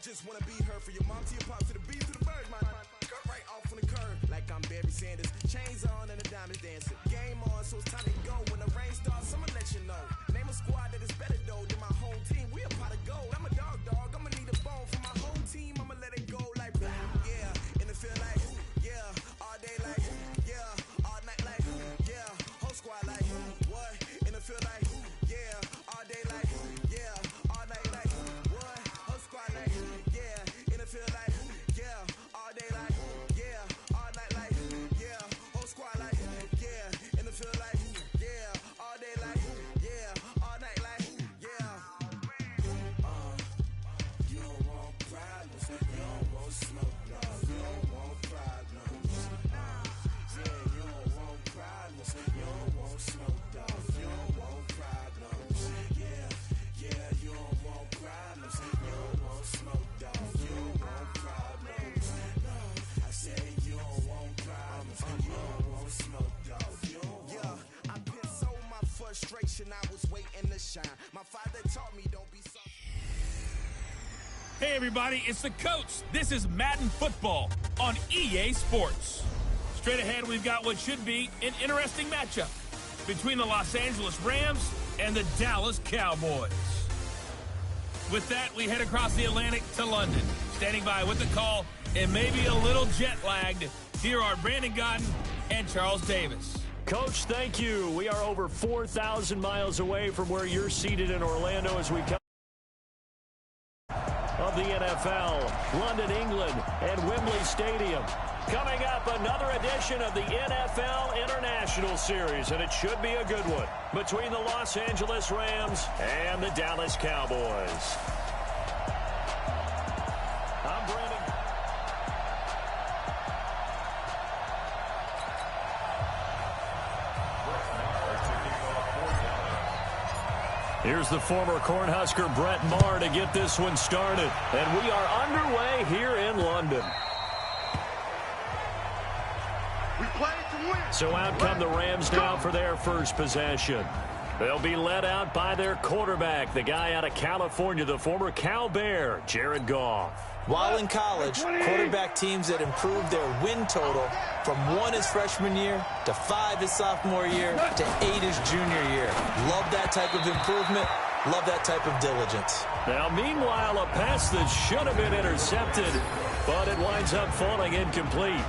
just wanna be her. For your mom to your pops to the beat to the bird, my cut right off on the curb. Like I'm Barry Sanders, chains on and a diamond dancer. Game on, so it's time to go. When the rain starts, I'ma let you know. Name a squad that is better though than my whole team. We a pot of gold. I'm a dog, I'ma need a bone for my whole team. I'ma let it go like yeah. In the field like yeah. All day like yeah. All night like yeah. Whole squad like what? In the field like yeah. All day like yeah. All night like what? Whole squad like yeah. In the field like yeah. All day like yeah. All night like yeah. Whole squad like yeah. In the field like yeah. All day like yeah. All night like yeah. You don't want problems. You don't want smoke. No. You don't want problems. Yeah, you don't want problems. You don't want smoke. Dog. You don't want problems. Yeah, you don't want problems. You don't want smoke. Dog. You don't want problems. No, I said you don't want problems. You don't want smoke. Dog. You don't want. Yeah, I pissed so my frustration. I was waiting to shine. My father taught me don't be so. Hey everybody, it's the coach. This is Madden Football on EA Sports. Straight ahead, we've got what should be an interesting matchup between the Los Angeles Rams and the Dallas Cowboys. With that, we head across the Atlantic to London. Standing by with the call and maybe a little jet-lagged, here are Brandon Godden and Charles Davis. Coach, thank you. We are over 4,000 miles away from where you're seated in Orlando as we come of the NFL, London, England, and Wembley Stadium. Coming up, another edition of the NFL International Series, and it should be a good one, between the Los Angeles Rams and the Dallas Cowboys. I'm Brandon. Here's the former Cornhusker Brett Maher to get this one started. And we are underway here in London. We play to win. So out come the Rams now for their first possession. They'll be led out by their quarterback, the guy out of California, the former Cal Bear, Jared Goff. While in college, quarterback teams that improved their win total from 1 his freshman year to 5 his sophomore year to 8 his junior year. Love that type of improvement. Love that type of diligence. Now, meanwhile, a pass that should have been intercepted, but it winds up falling incomplete.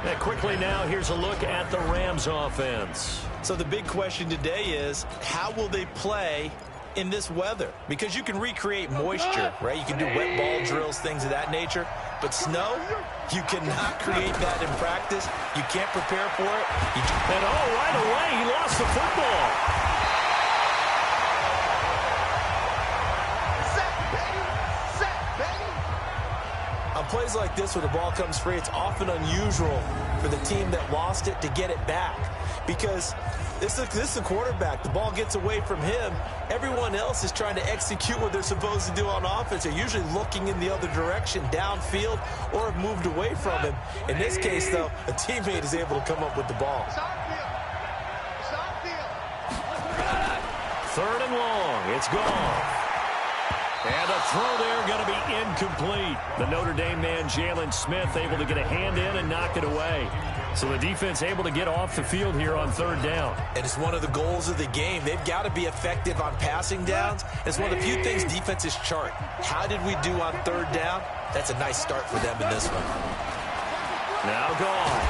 And quickly now, here's a look at the Rams offense. So the big question today is, how will they play in this weather? Because you can recreate moisture, right? You can do wet ball drills, things of that nature. But snow, you cannot create that in practice. You can't prepare for it. And right away, he lost the football. On plays like this where the ball comes free, it's often unusual for the team that lost it to get it back. Because this is a quarterback. The ball gets away from him. Everyone else is trying to execute what they're supposed to do on offense. They're usually looking in the other direction, downfield, or have moved away from him. In this case, though, a teammate is able to come up with the ball. Third and long. It's gone. And a throw there going to be incomplete. The Notre Dame man, Jalen Smith, able to get a hand in and knock it away. So the defense able to get off the field here on third down. And it's one of the goals of the game. They've got to be effective on passing downs. It's one of the few things defenses chart. How did we do on third down? That's a nice start for them in this one. Now gone.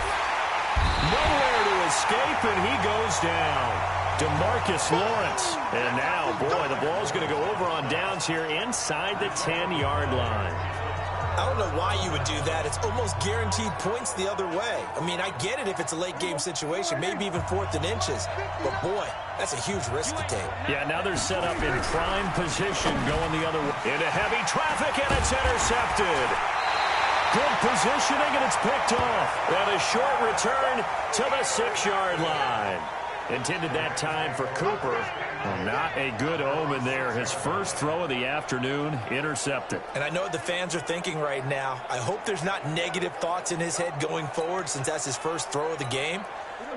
Nowhere to escape, and he goes down. DeMarcus Lawrence. And now, boy, the ball's going to go over on downs here inside the 10-yard line. I don't know why you would do that. It's almost guaranteed points the other way. I mean, I get it if it's a late-game situation, maybe even 4th and inches. But, boy, that's a huge risk to take. Yeah, now they're set up in prime position going the other way. Into heavy traffic, and it's intercepted. Good positioning, and it's picked off. And a short return to the 6-yard line. Intended that time for Cooper. Well, not a good omen there. His first throw of the afternoon, intercepted. And I know what the fans are thinking right now. I hope there's not negative thoughts in his head going forward since that's his first throw of the game.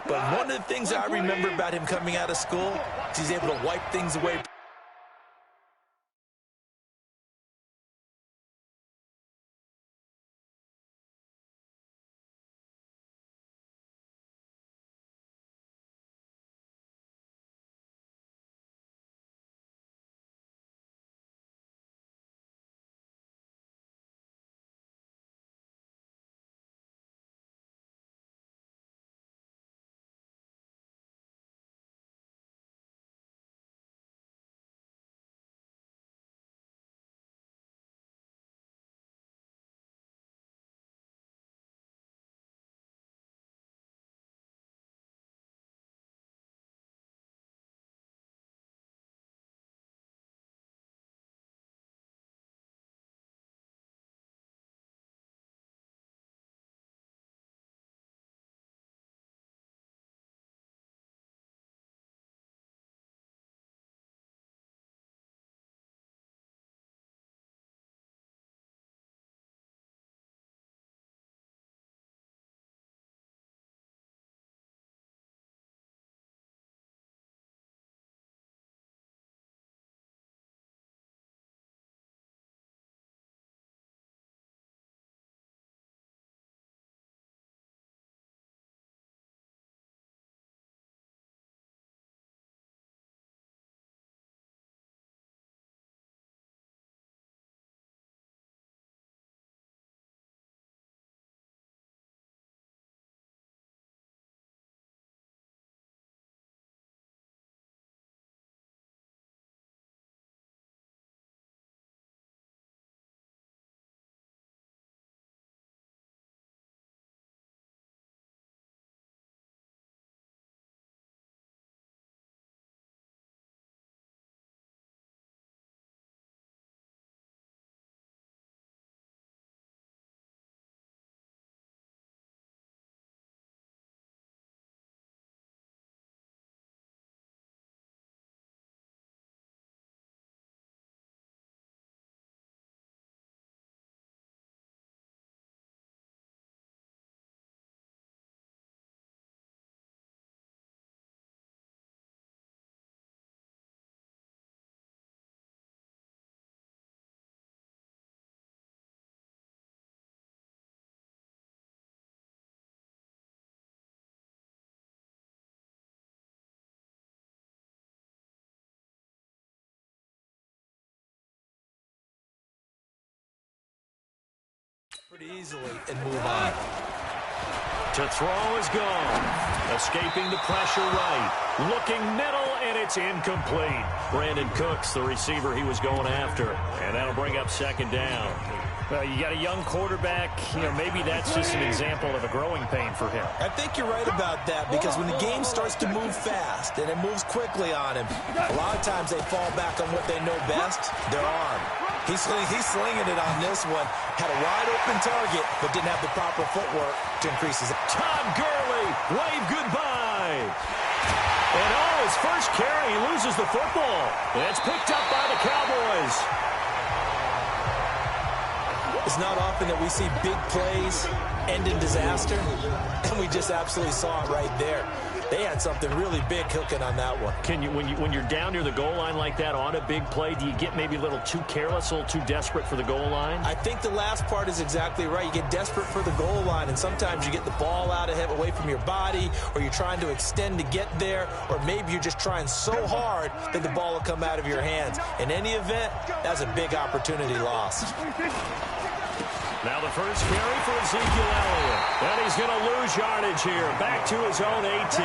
But one of the things I remember about him coming out of school is he's able to wipe things away pretty easily and move on. To throw is gone. Escaping the pressure right. Looking middle, and it's incomplete. Brandon Cooks, the receiver he was going after. And that'll bring up second down. Well, you got a young quarterback. Maybe that's just an example of a growing pain for him. I think you're right about that, because when the game starts to move fast and it moves quickly on him, a lot of times they fall back on what they know best, their arm. He's slinging it on this one. Had a wide-open target, but didn't have the proper footwork to increase his... Todd Gurley, wave goodbye. And his first carry, he loses the football. And it's picked up by the Cowboys. It's not often that we see big plays end in disaster, and we just absolutely saw it right there. They had something really big cooking on that one. When you're down near the goal line like that on a big play, do you get maybe a little too careless, a little too desperate for the goal line? I think the last part is exactly right. You get desperate for the goal line, and sometimes you get the ball out ahead, away from your body, or you're trying to extend to get there, or maybe you're just trying so hard that the ball will come out of your hands. In any event, that's a big opportunity lost. Now the first carry for Ezekiel Elliott. And he's going to lose yardage here. Back to his own 18.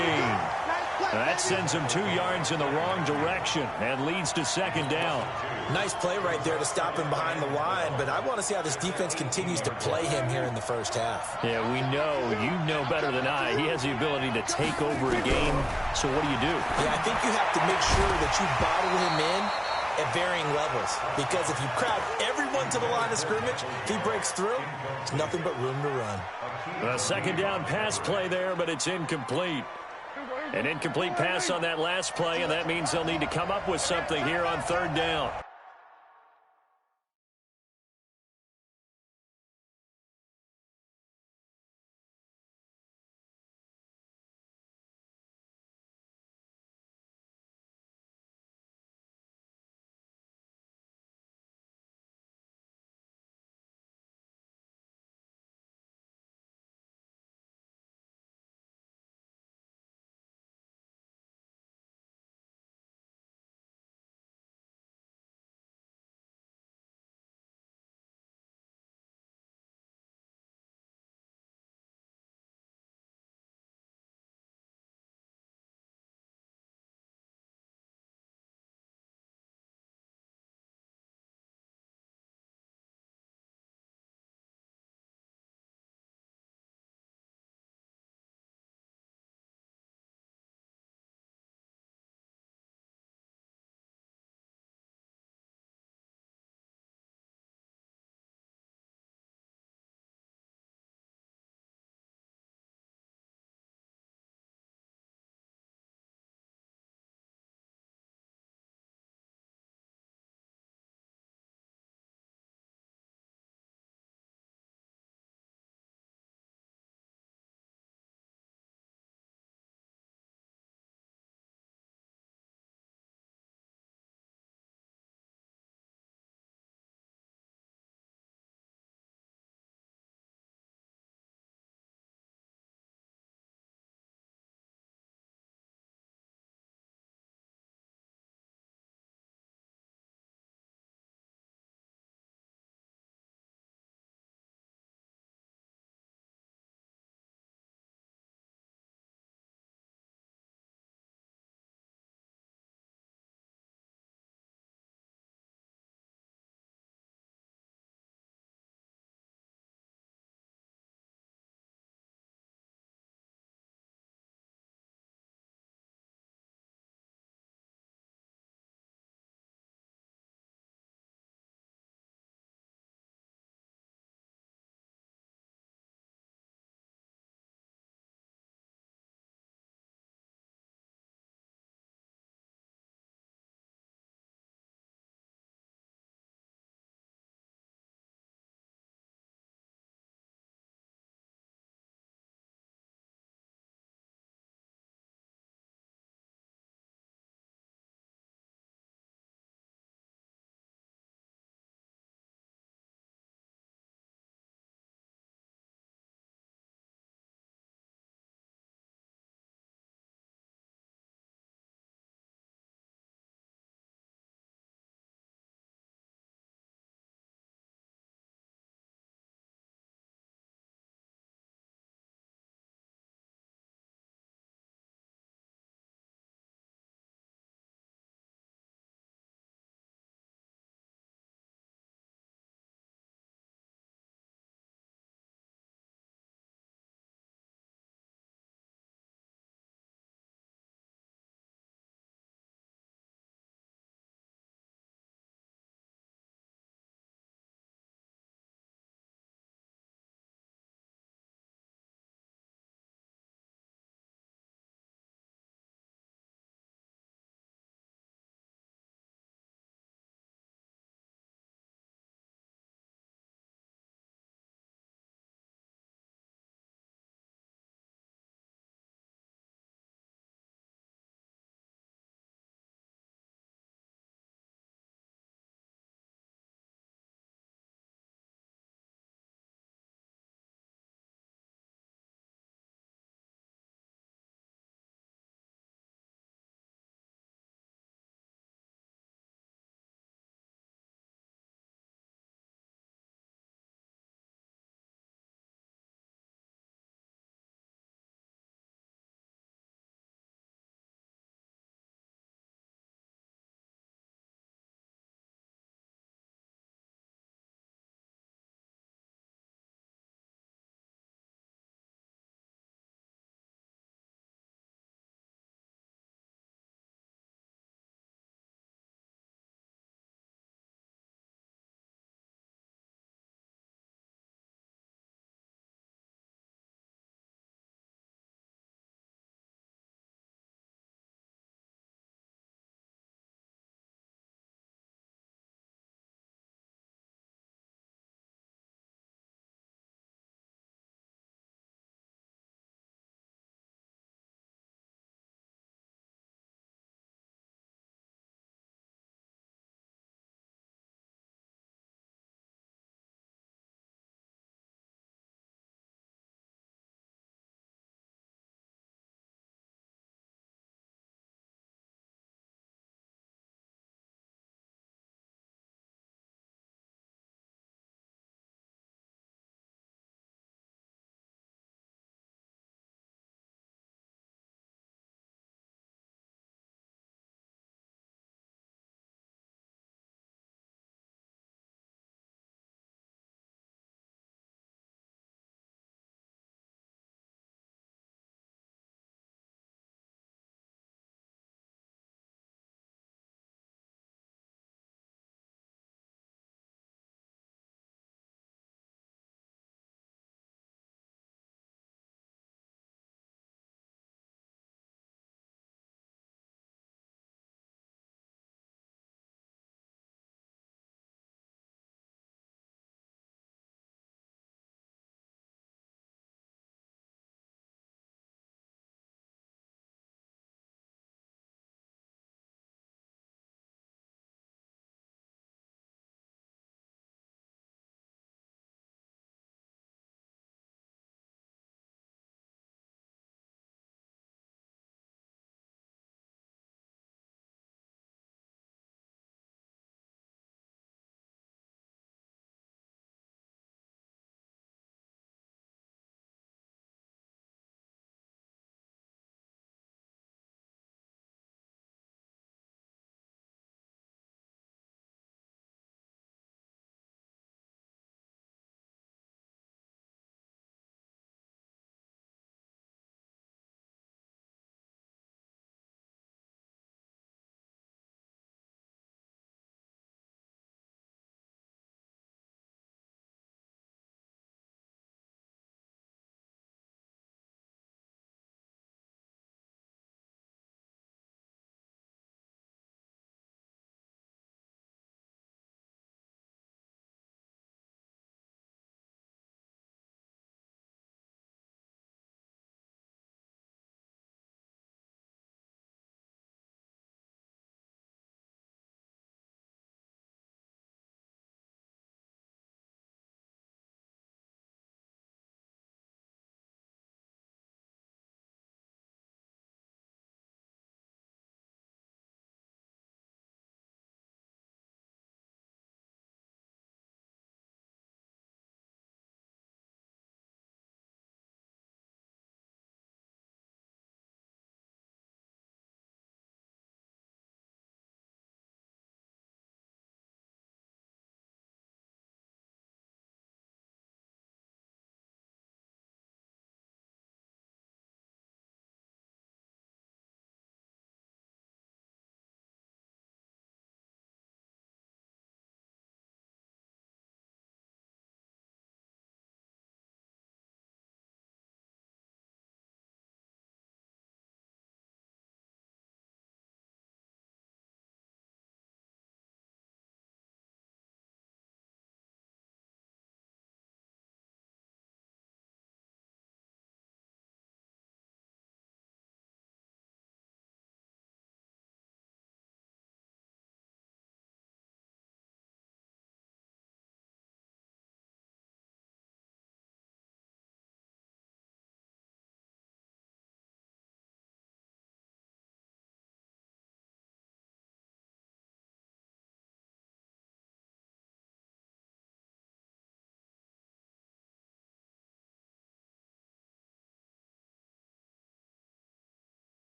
That sends him 2 yards in the wrong direction and leads to second down. Nice play right there to stop him behind the line, but I want to see how this defense continues to play him here in the first half. Yeah, you know better than I. He has the ability to take over a game. So what do? Yeah, I think you have to make sure that you bottle him in at varying levels, because if you crowd everyone to the line of scrimmage, if he breaks through, there's nothing but room to run. A second down pass play there, but it's incomplete. An incomplete pass on that last play, and that means they'll need to come up with something here on third down.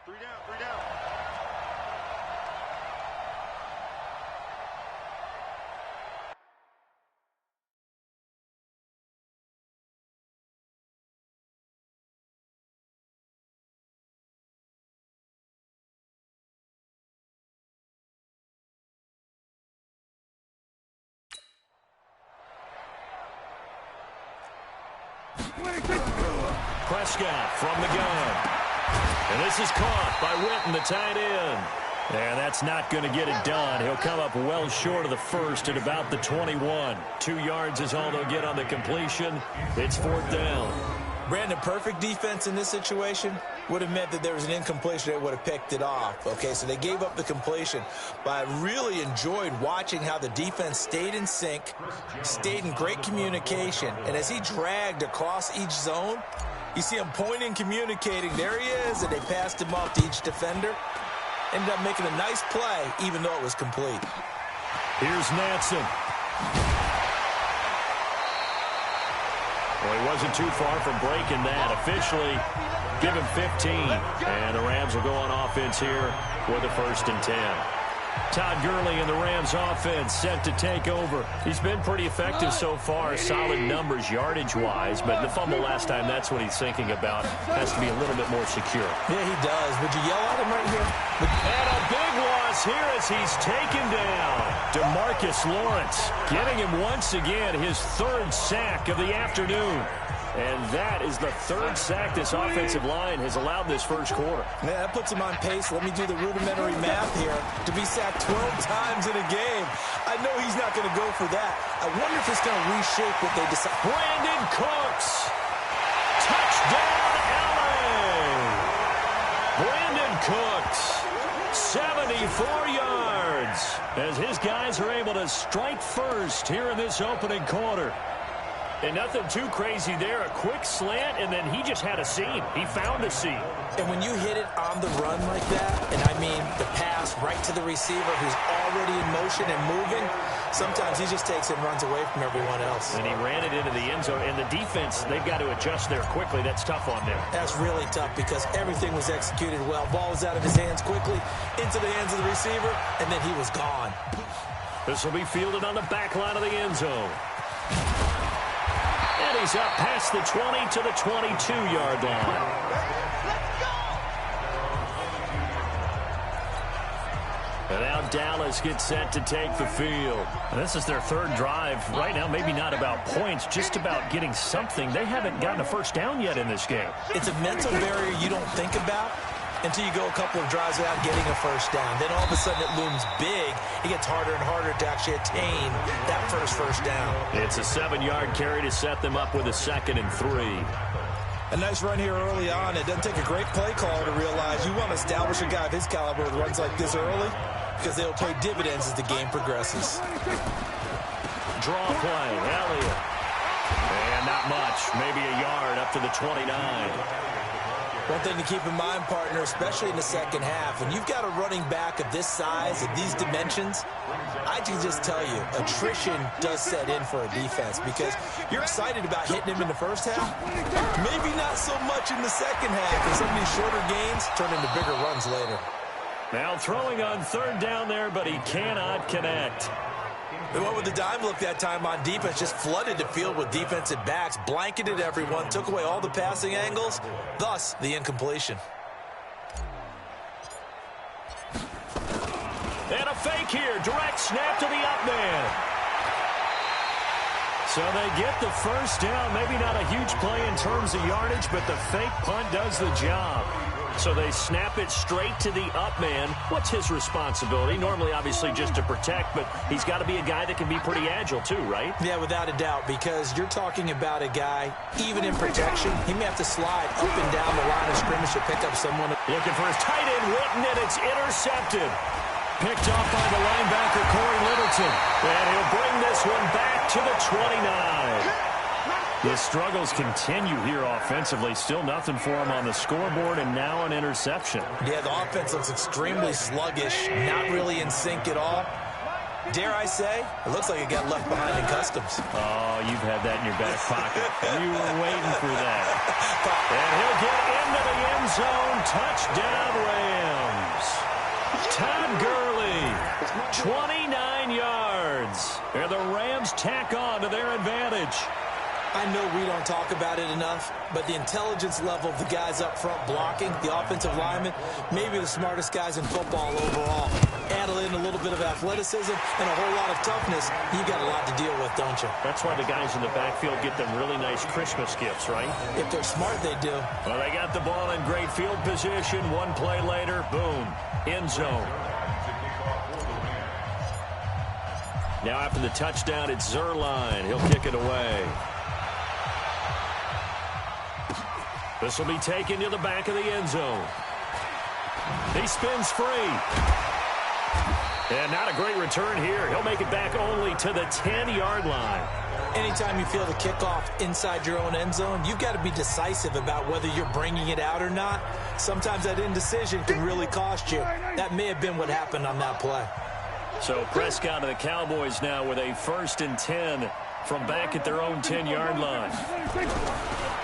Three down, three down. Prescott from the gun. And this is caught by Witten, the tight end. And that's not going to get it done. He'll come up well short of the first at about the 21. 2 yards is all they'll get on the completion. It's 4th down. Brandon, perfect defense in this situation would have meant that there was an incompletion that would have picked it off. Okay, so they gave up the completion. But I really enjoyed watching how the defense stayed in sync, stayed in great communication. And as he dragged across each zone, you see him pointing, communicating. There he is, and they passed him off to each defender. Ended up making a nice play, even though it was complete. Here's Natson. Well, he wasn't too far from breaking that. Officially, give him 15. And the Rams will go on offense here with a 1st and 10. Todd Gurley and the Rams offense set to take over. He's been pretty effective so far, solid numbers yardage-wise, but the fumble last time, that's what he's thinking about. Has to be a little bit more secure. Yeah, he does. Would you yell at him right here? And a big loss here as he's taken down. DeMarcus Lawrence getting him once again his 3rd sack of the afternoon. And that is the 3rd sack this offensive line has allowed this first quarter. Yeah, that puts him on pace. Let me do the rudimentary math here. To be sacked 12 times in a game, I know he's not going to go for that. I wonder if it's going to reshape what they decide. Brandon Cooks. Touchdown, LA. Brandon Cooks, 74 yards, as his guys are able to strike first here in this opening quarter. And nothing too crazy there. A quick slant, and then he just had a seam. He found a seam. And when you hit it on the run like that, and I mean the pass right to the receiver who's already in motion and moving, sometimes he just takes it and runs away from everyone else. And he ran it into the end zone. And the defense, they've got to adjust there quickly. That's tough on them. That's really tough because everything was executed well. Ball was out of his hands quickly, into the hands of the receiver, and then he was gone. This will be fielded on the back line of the end zone. And he's up past the 20 to the 22-yard line. And now Dallas gets set to take the field. And this is their 3rd drive. Right now, maybe not about points, just about getting something. They haven't gotten a first down yet in this game. It's a mental barrier you don't think about until you go a couple of drives without getting a first down. Then all of a sudden it looms big. It gets harder and harder to actually attain that first down. It's a 7-yard carry to set them up with a 2nd and 3. A nice run here early on. It doesn't take a great play caller to realize you want to establish a guy of his caliber with runs like this early because they'll pay dividends as the game progresses. Draw play, Elliott. And not much, maybe a yard up to the 29. One thing to keep in mind, partner, especially in the second half, when you've got a running back of this size, of these dimensions, I can just tell you, attrition does set in for a defense because you're excited about hitting him in the first half, maybe not so much in the second half, and some of these shorter gains turn into bigger runs later. Now throwing on 3rd down there, but he cannot connect. They went with the dime look that time on defense, just flooded the field with defensive backs, blanketed everyone, took away all the passing angles, thus the incompletion. And a fake here, direct snap to the up man. So they get the first down, maybe not a huge play in terms of yardage, but the fake punt does the job. So they snap it straight to the up man. What's his responsibility? Normally, obviously, just to protect, but he's got to be a guy that can be pretty agile too, right? Yeah, without a doubt, because you're talking about a guy, even in protection, he may have to slide up and down the line of scrimmage to pick up someone. Looking for his tight end, Witten, and it's intercepted. Picked off by the linebacker, Corey Littleton. And he'll bring this one back to the 29. The struggles continue here offensively. Still nothing for him on the scoreboard, and now an interception. Yeah, the offense looks extremely sluggish, not really in sync at all. Dare I say, it looks like it got left behind in customs. Oh, you've had that in your back pocket. You were waiting for that. And he'll get into the end zone. Touchdown, Rams. Todd Gurley, 29 yards. And the Rams tack on to their advantage. I know we don't talk about it enough, but the intelligence level of the guys up front blocking, the offensive linemen, maybe the smartest guys in football overall. Add in a little bit of athleticism and a whole lot of toughness, you got a lot to deal with, don't you? That's why the guys in the backfield get them really nice Christmas gifts, right? If they're smart, they do. Well, they got the ball in great field position. One play later, boom, end zone. Now after the touchdown, it's Zerline. He'll kick it away. This will be taken to the back of the end zone. He spins free. And not a great return here. He'll make it back only to the 10-yard line. Anytime you feel the kickoff inside your own end zone, you've got to be decisive about whether you're bringing it out or not. Sometimes that indecision can really cost you. That may have been what happened on that play. So Prescott and the Cowboys now with a 1st and 10 from back at their own 10-yard line.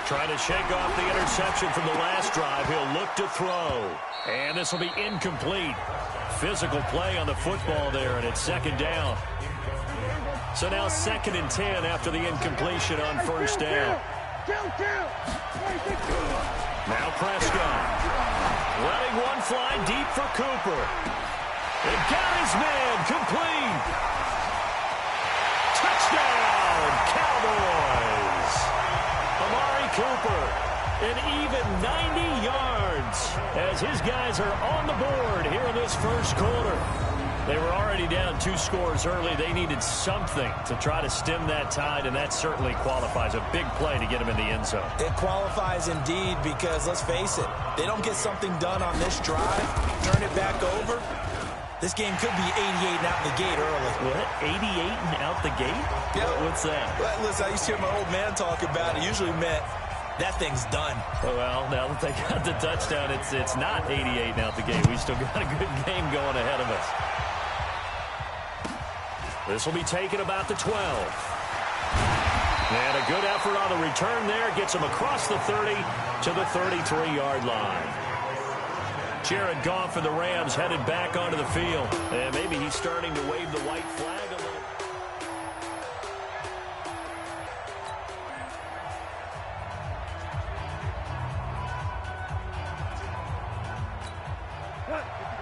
Trying to shake off the interception from the last drive. He'll look to throw. And this will be incomplete. Physical play on the football there, and it's 2nd down. So now 2nd and 10 after the incompletion on 1st down. Now Prescott. Letting one fly deep for Cooper. It got his man complete. Touchdown, Cowboys. Amari Cooper, an even 90 yards as his guys are on the board here in this first quarter. They were already down 2 scores early. They needed something to try to stem that tide, and that certainly qualifies. A big play to get him in the end zone. It qualifies indeed because, let's face it, they don't get something done on this drive, turn it back over, this game could be 88 and out the gate early. What? 88 and out the gate? Yeah. What's that? Well, listen, I used to hear my old man talk about it. Usually meant that thing's done. Well, now that they got the touchdown, it's not 88 and out the gate. We still got a good game going ahead of us. This will be taken about the 12. And a good effort on the return there. Gets him across the 30 to the 33-yard line. Jared Goff and the Rams headed back onto the field. And maybe he's starting to wave the white flag a little.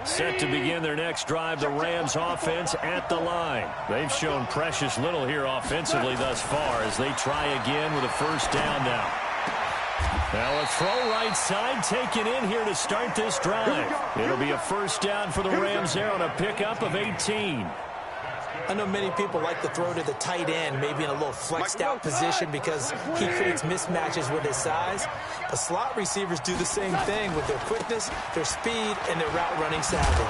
Set to begin their next drive, the Rams offense at the line. They've shown precious little here offensively thus far as they try again with a 1st down now. Now a throw right side taken in here to start this drive. It'll be a 1st down for the Rams there on a pickup of 18. I know many people like to throw to the tight end, maybe in a little flexed out position because he creates mismatches with his size. But slot receivers do the same thing with their quickness, their speed, and their route running savvy.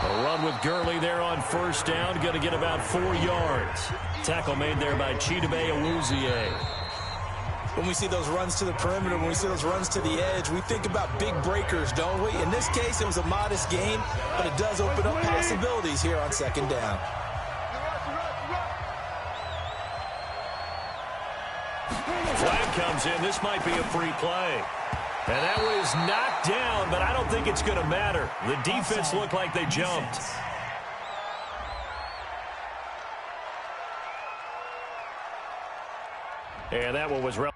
A run with Gurley there on 1st down, going to get about 4 yards. Tackle made there by Chidobe Awuzie. When we see those runs to the perimeter, when we see those runs to the edge, we think about big breakers, don't we? In this case, it was a modest gain, but it does open up possibilities here on 2nd down. Flag comes in. This might be a free play. And that was knocked down, but I don't think it's going to matter. The defense looked like they jumped. And that one was relatively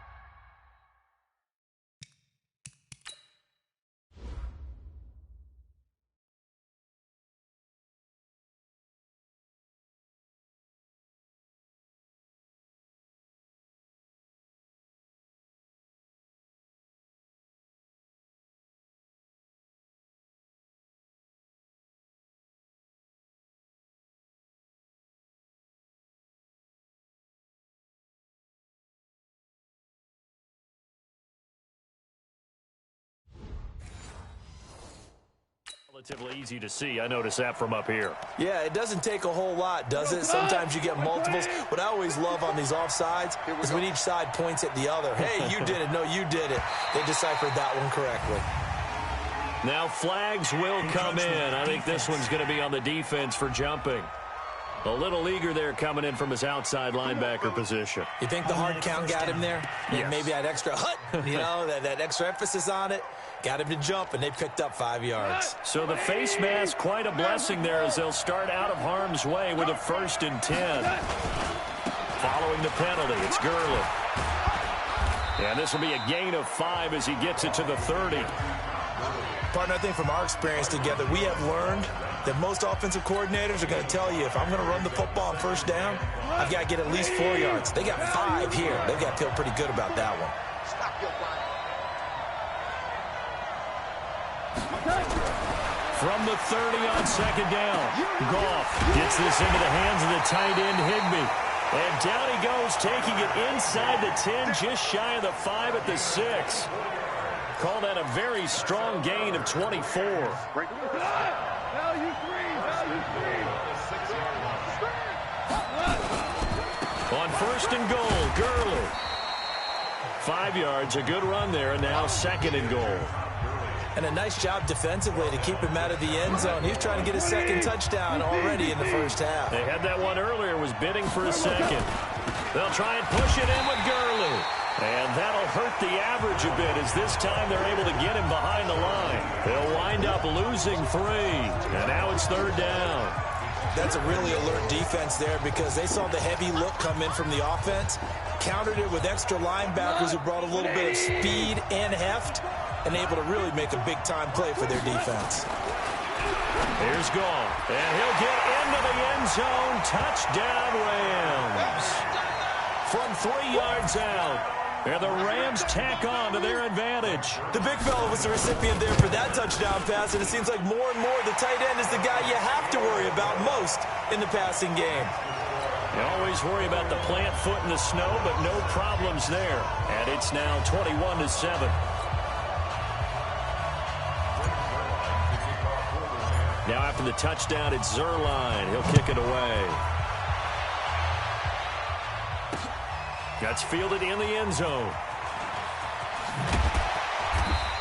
easy to see. I noticed that from up here. Yeah, it doesn't take a whole lot, does it? Sometimes you get multiples. What I always love on these offsides is when each side points at the other. Hey, you did it. No, you did it. They deciphered that one correctly. Now flags will come in. I think this one's going to be on the defense for jumping. A little eager there coming in from his outside linebacker position. You think the hard count got him there? Yes. Maybe that extra that extra emphasis on it got him to jump, and they picked up 5 yards. So the face mask, quite a blessing there as they'll start out of harm's way with a 1st and 10. Following the penalty, it's Gurley. And this will be a gain of 5 as he gets it to the 30. Partner, I think from our experience together, we have learned that most offensive coordinators are going to tell you, if I'm going to run the football on 1st down, I've got to get at least 4 yards. They got 5 here. They've got to feel pretty good about that one. From the 30 on 2nd down, Goff gets this into the hands of the tight end, Higbee. And down he goes, taking it inside the 10, just shy of the 5 at the 6. Call that a very strong gain of 24. On 1st and goal, Gurley. 5 yards, a good run there, and now 2nd and goal. And a nice job defensively to keep him out of the end zone. He was trying to get his 2nd touchdown already in the 1st half. They had that one earlier, was bidding for a 2nd. They'll try and push it in with Gurley. And that'll hurt the average a bit as this time they're able to get him behind the line. They'll wind up losing 3. And now it's 3rd down. That's a really alert defense there because they saw the heavy look come in from the offense, countered it with extra linebackers who brought a little bit of speed and heft, and able to really make a big-time play for their defense. Here's Goff, and he'll get into the end zone. Touchdown, Rams. From 3 yards out. And the Rams tack on to their advantage. The big fella was the recipient there for that touchdown pass, and it seems like more and more the tight end is the guy you have to worry about most in the passing game. You always worry about the plant foot in the snow, but no problems there. And it's now 21-7. Now after the touchdown, it's Zerline. He'll kick it away. That's fielded in the end zone.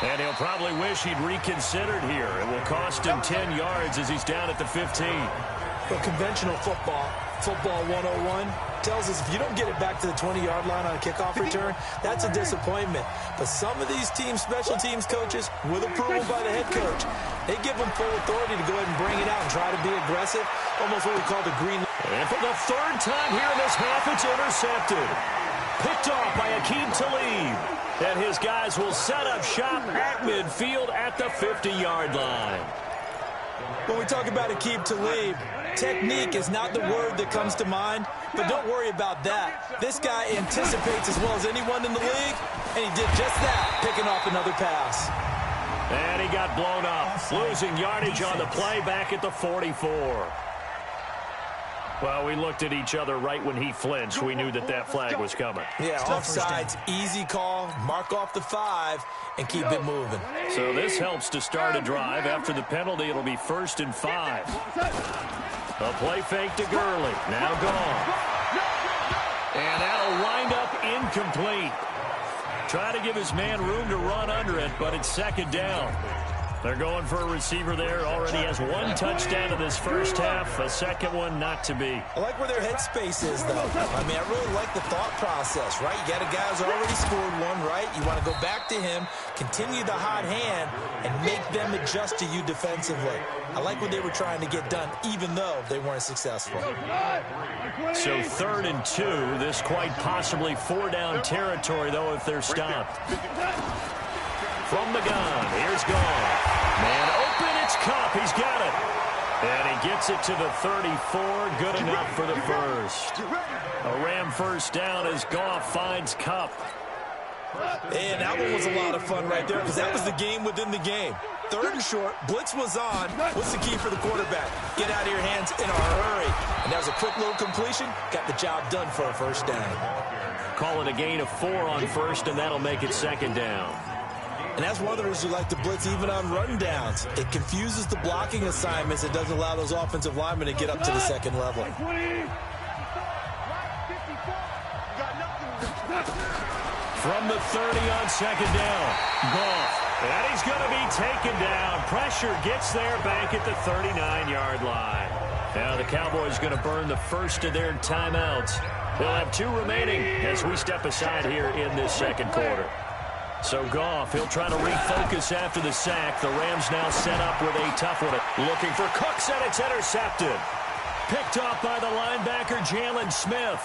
And he'll probably wish he'd reconsidered here. It will cost him 10 yards as he's down at the 15. But conventional football 101, tells us if you don't get it back to the 20-yard line on a kickoff return, that's a disappointment. But some of these teams, special teams coaches, with approval by the head coach, they give them full authority to go ahead and bring it out and try to be aggressive, almost what we call the green. And for the 3rd time here in this half, it's intercepted. Picked off by Aqib Talib. And his guys will set up shop at midfield at the 50-yard line. When we talk about Aqib Talib, technique is not the word that comes to mind, but don't worry about that. This guy anticipates as well as anyone in the league, and he did just that, picking off another pass. And he got blown up, losing yardage on the play back at the 44. Well, we looked at each other right when he flinched. We knew that that flag was coming. Yeah, offsides, easy call, mark off the 5, and keep it moving. So this helps to start a drive. After the penalty, it'll be 1st and 5. A play fake to Gurley. Now gone. And that'll wind up incomplete. Try to give his man room to run under it, but it's 2nd down. They're going for a receiver there. Already has 1 touchdown in this 1st half. A 2nd one not to be. I like where their headspace is, though. I mean, I really like the thought process, right? You got a guy who's already scored 1, right? You want to go back to him, continue the hot hand, and make them adjust to you defensively. I like what they were trying to get done, even though they weren't successful. So 3rd and 2. This quite possibly 4-down territory, though, if they're stopped. From the gun, here's Goff. Man open, it's Kupp. He's got it. And he gets it to the 34. Good enough for the 1st. A Ram 1st down as Goff finds Kupp. And that one was a lot of fun right there because that was the game within the game. 3rd and short, blitz was on. What's the key for the quarterback? Get out of your hands in a hurry. And that was a quick little completion. Got the job done for a 1st down. Call it a gain of 4 on 1st, and that'll make it 2nd down. And that's one of the reasons you like to blitz even on run downs. It confuses the blocking assignments. It doesn't allow those offensive linemen to get up to the 2nd level. From the 30 on 2nd down, Goff. And he's going to be taken down. Pressure gets there back at the 39-yard line. Now the Cowboys going to burn the first of their timeouts. They'll have 2 remaining as we step aside here in this second quarter. So Goff, he'll try to refocus after the sack. The Rams now set up with a tough one. Looking for Cooks, and it's intercepted. Picked off by the linebacker, Jalen Smith.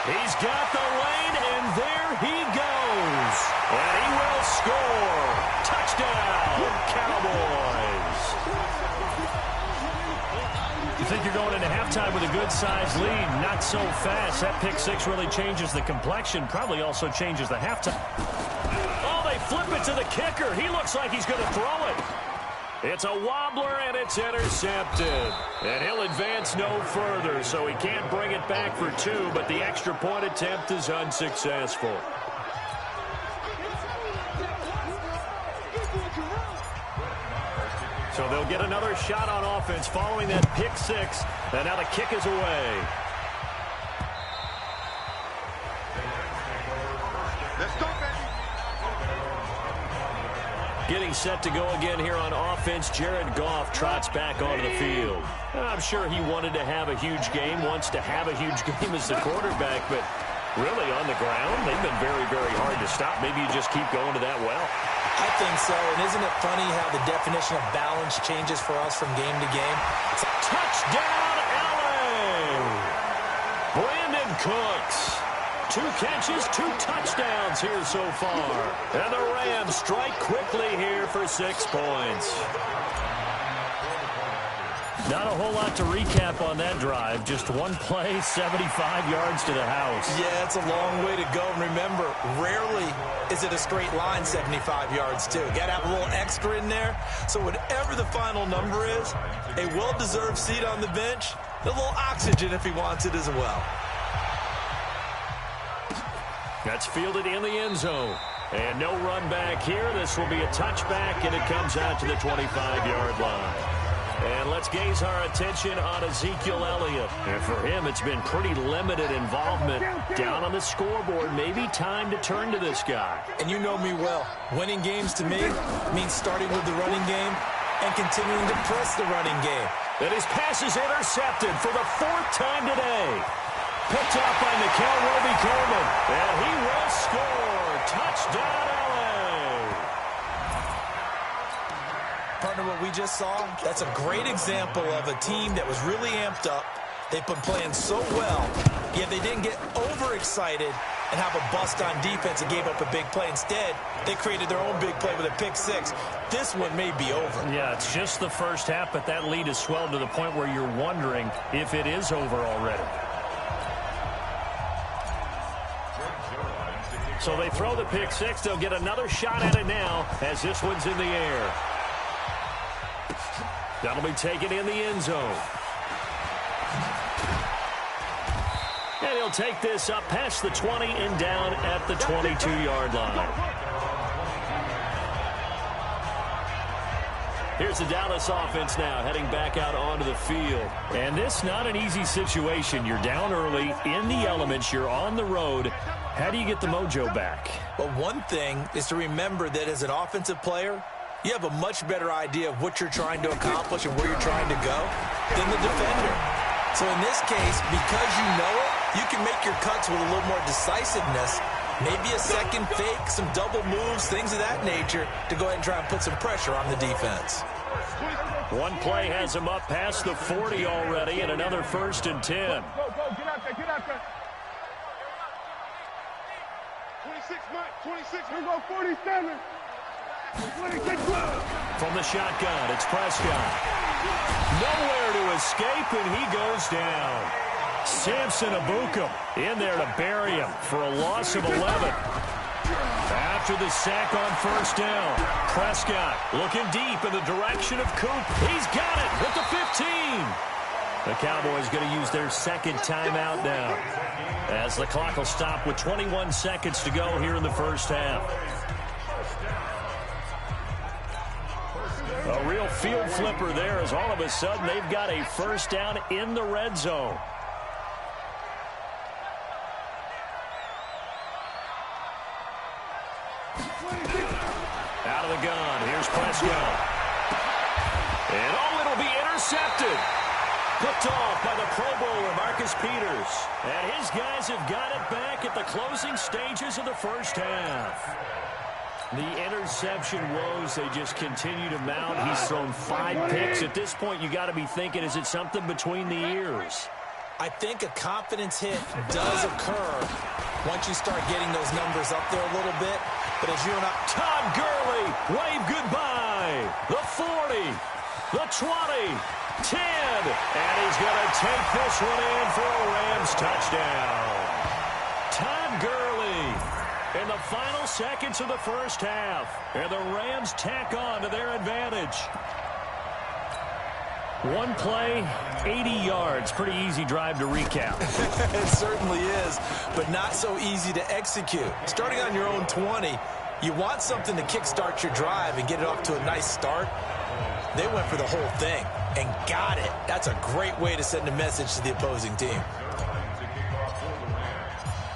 He's got the lane, and there he goes. And he will score. Touchdown, Cowboys. You think you're going into halftime with a good-sized lead. Not so fast. That pick six really changes the complexion. Probably also changes the halftime. Oh, they flip it to the kicker. He looks like he's going to throw it. It's a wobbler, and it's intercepted. And he'll advance no further, so he can't bring it back for 2, but the extra point attempt is unsuccessful. So they'll get another shot on offense following that pick six, and now the kick is away. Let's go, baby. Getting set to go again here on offense, Jared Goff trots back onto the field. I'm sure he wanted to have a huge game, wants to have a huge game as the quarterback, but really on the ground, they've been very, very hard to stop. Maybe you just keep going to that well. I think so, and isn't it funny how the definition of balance changes for us from game to game? Touchdown, LA! Brandon Cooks. 2 catches, 2 touchdowns here so far. And the Rams strike quickly here for 6 points. Not a whole lot to recap on that drive. Just one play, 75 yards to the house. Yeah, it's a long way to go. And remember, rarely is it a straight line 75 yards, too. Got to have a little extra in there. So whatever the final number is, a well-deserved seat on the bench, a little oxygen if he wants it as well. That's fielded in the end zone. And no run back here. This will be a touchback, and it comes out to the 25-yard line. And let's gaze our attention on Ezekiel Elliott. And for him, it's been pretty limited involvement down on the scoreboard. Maybe time to turn to this guy. And you know me well. Winning games to me means starting with the running game and continuing to press the running game. And his pass is intercepted for the 4th time today. Picked off by Nikel Roby-Coleman. And he will score. Touchdown, LA. Partner, what we just saw, that's a great example of a team that was really amped up. They've been playing so well, yet they didn't get overexcited and have a bust on defense and gave up a big play. Instead, they created their own big play with a pick six. This one may be over. Yeah, it's just the first half, but that lead has swelled to the point where you're wondering if it is over already. So they throw the pick six. They'll get another shot at it now as this one's in the air. That'll be taken in the end zone. And he'll take this up past the 20 and down at the 22-yard line. Here's the Dallas offense now heading back out onto the field. And this not an easy situation. You're down early, in the elements, you're on the road. How do you get the mojo back? Well, one thing is to remember that as an offensive player, you have a much better idea of what you're trying to accomplish and where you're trying to go than the defender. So in this case, because you know it, you can make your cuts with a little more decisiveness, maybe a second fake, some double moves, things of that nature, to go ahead and try and put some pressure on the defense. One play has him up past the 40 already, and another 1st and 10. Go, get out there, get out there. 26, Mike, 26, we go 47. 26, from the shotgun, it's Prescott. Nowhere to escape, and he goes down. Samson Ebukam in there to bury him for a loss of 11. After the sack on 1st down, Prescott looking deep in the direction of Coop. He's got it at the 15. The Cowboys going to use their 2nd timeout now, as the clock will stop with 21 seconds to go here in the 1st half. A real field flipper there, as all of a sudden they've got a 1st down in the red zone. Out of the gun, here's Prescott. And it'll be intercepted. Picked off by the Pro Bowler, Marcus Peters. And his guys have got it back at the closing stages of the first half. The interception woes, they just continue to mount. He's thrown 5 picks. At this point, you got to be thinking, is it something between the ears? I think a confidence hit does occur once you start getting those numbers up there a little bit. But as you and I... Todd Gurley, wave goodbye. The 40, the 20, 10. And he's going to take this one in for a Rams touchdown. Todd Gurley in the final seconds of the first half. And the Rams tack on to their advantage. One play, 80 yards. Pretty easy drive to recap. It certainly is, but not so easy to execute. Starting on your own 20, you want something to kickstart your drive and get it off to a nice start. They went for the whole thing and got it. That's a great way to send a message to the opposing team.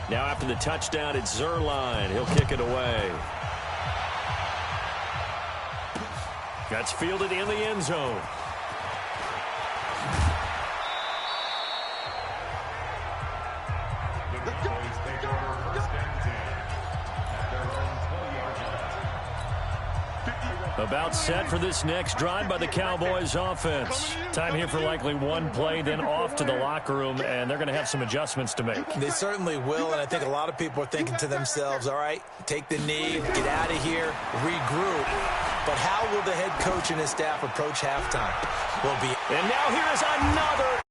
Now after the touchdown, it's Zerline. He'll kick it away. That's fielded in the end zone. About set for this next drive by the Cowboys offense. Time here for likely one play, then off to the locker room, and they're going to have some adjustments to make. They certainly will, and I think a lot of people are thinking to themselves, all right, take the knee, get out of here, regroup. But how will the head coach and his staff approach halftime? And now here is another